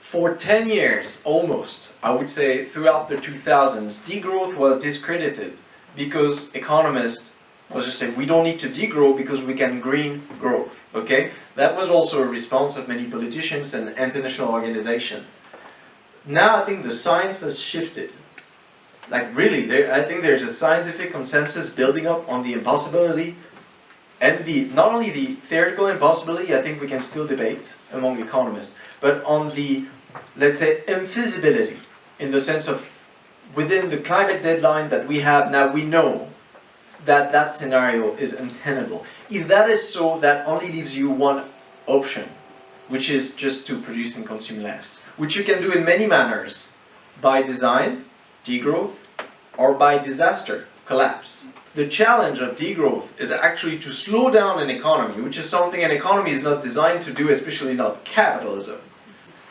For 10 years, almost, I would say throughout the 2000s, degrowth was discredited because economists was just saying we don't need to degrow because we can green growth, okay? That was also a response of many politicians and international organizations. Now I think the science has shifted. Like really, I think there's a scientific consensus building up on the impossibility and not only the theoretical impossibility, I think we can still debate among economists, but on the, let's say, infeasibility, in the sense of within the climate deadline that we have now, we know that that scenario is untenable. If that is so, that only leaves you one option, which is just to produce and consume less, which you can do in many manners, by design, degrowth, or by disaster, collapse. The challenge of degrowth is actually to slow down an economy, which is something an economy is not designed to do, especially not capitalism.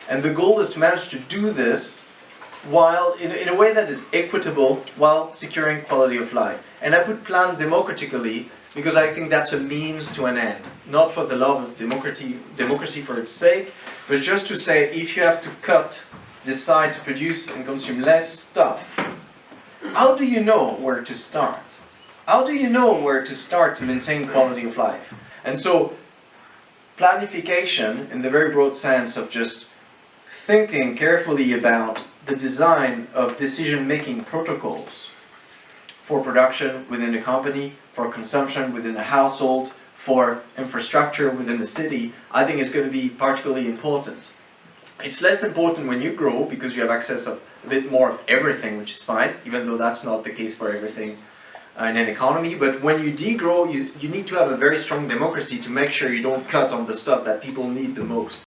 And the goal is to manage to do this while in a way that is equitable while securing quality of life. And I put plan democratically because I think that's a means to an end, not for the love of democracy for its sake, but just to say if you have to decide to produce and consume less stuff, how do you know where to start? How do you know where to start to maintain quality of life? And so, planification, in the very broad sense of just thinking carefully about the design of decision-making protocols for production within a company, for consumption within a household, for infrastructure within a city, I think is going to be particularly important. It's less important when you grow because you have access to a bit more of everything, which is fine, even though that's not the case for everything in an economy. But when you degrow, you need to have a very strong democracy to make sure you don't cut on the stuff that people need the most.